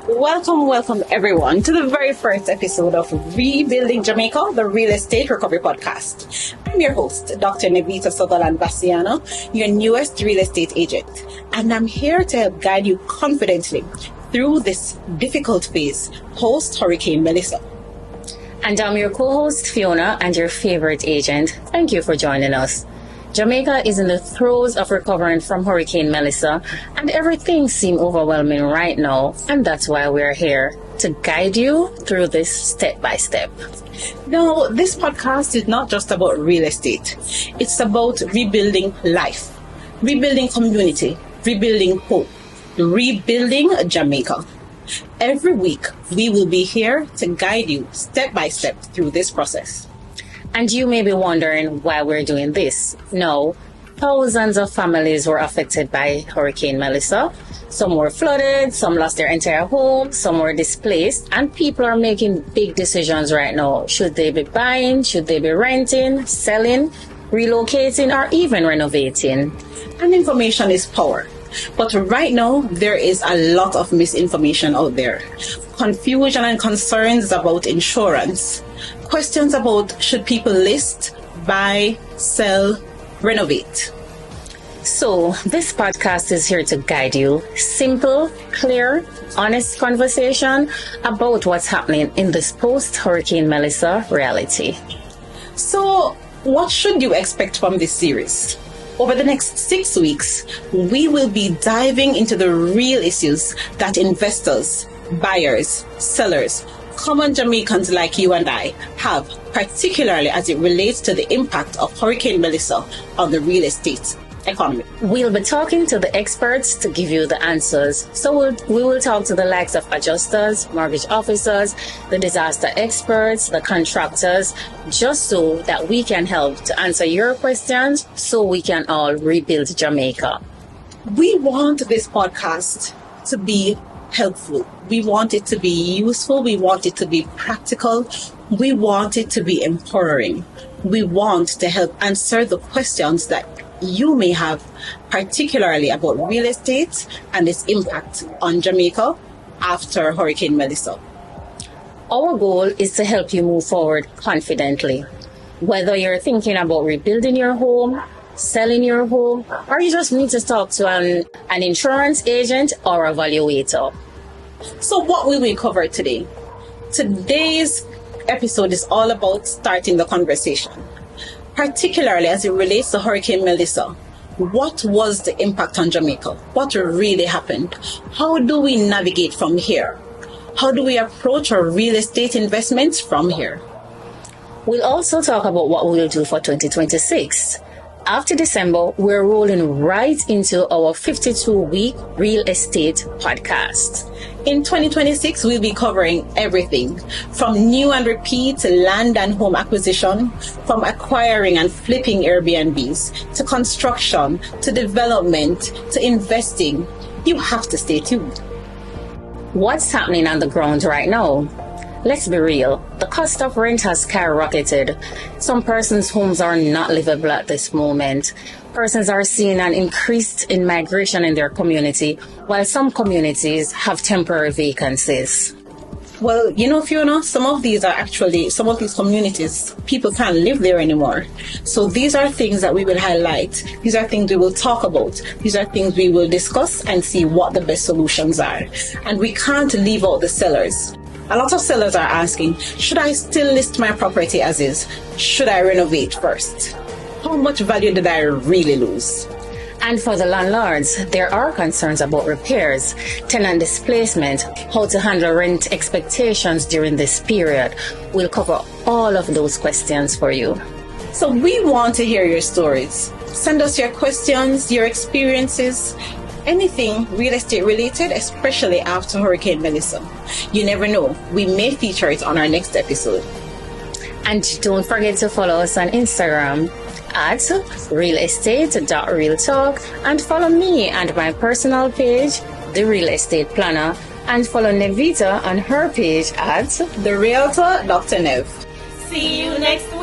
Welcome everyone to the very first episode of Rebuilding Jamaica, the Real Estate Recovery Podcast. I'm your host, Dr. Nevita Sutherland Bassiano, your newest real estate agent, and I'm here to help guide you confidently through this difficult phase post Hurricane Melissa. And I'm your co-host, Fiona, and your favorite agent. Thank you for joining us. Jamaica is in the throes of recovering from Hurricane Melissa, and everything seems overwhelming right now, and that's why we're here to guide you through this step by step. Now, this podcast is not just about real estate. It's about rebuilding life, rebuilding community, rebuilding hope, rebuilding Jamaica. Every week, we will be here to guide you step by step through this process. And you may be wondering why we're doing this. No, thousands of families were affected by Hurricane Melissa. Some were flooded, some lost their entire home, some were displaced, and people are making big decisions right now. Should they be buying? Should they be renting, selling, relocating, or even renovating? And information is power. But right now, there is a lot of misinformation out there. Confusion and concerns about insurance. Questions about should people list, buy, sell, renovate. So this podcast is here to guide you. Simple, clear, honest conversation about what's happening in this post-Hurricane Melissa reality. So what should you expect from this series? Over the next 6 weeks, we will be diving into the real issues that investors, buyers, sellers, common Jamaicans like you and I have, particularly as it relates to the impact of Hurricane Melissa on the real estate economy. We'll be talking to the experts to give you the answers. So we will talk to the likes of adjusters, mortgage officers, the disaster experts, the contractors, just so that we can help to answer your questions so we can all rebuild Jamaica. We want this podcast to be helpful. We want it to be useful. We want it to be practical. We want it to be empowering. We want to help answer the questions that you may have, particularly about real estate and its impact on Jamaica after Hurricane Melissa. Our goal is to help you move forward confidently. Whether you're thinking about rebuilding your home, selling your home, or you just need to talk to an insurance agent or a valuator. So what will we cover today? Today's episode is all about starting the conversation, particularly as it relates to Hurricane Melissa. What was the impact on Jamaica? What really happened? How do we navigate from here? How do we approach our real estate investments from here? We'll also talk about what we'll do for 2026. After December, we're rolling right into our 52-week real estate podcast. In 2026, we'll be covering everything from new and repeat to land and home acquisition, from acquiring and flipping Airbnbs, to construction, to development, to investing. You have to stay tuned. What's happening on the ground right now? Let's be real, the cost of rent has skyrocketed. Some persons' homes are not livable at this moment. Persons are seeing an increase in migration in their community, while some communities have temporary vacancies. Well, Fiona, some of these communities, people can't live there anymore. So these are things that we will highlight. These are things we will talk about. These are things we will discuss and see what the best solutions are. And we can't leave out the sellers. A lot of sellers are asking, should I still list my property as is? Should I renovate first? How much value did I really lose? And for the landlords, there are concerns about repairs, tenant displacement, how to handle rent expectations during this period. We'll cover all of those questions for you. So we want to hear your stories. Send us your questions, your experiences, anything real estate related, especially after Hurricane Melissa. You never know, we may feature it on our next episode. And don't forget to follow us on Instagram at realestate.realtalk, and follow me and my personal page, The Real Estate Planner, and follow Nevita on her page at The Realtor Dr. Nev. See you next week.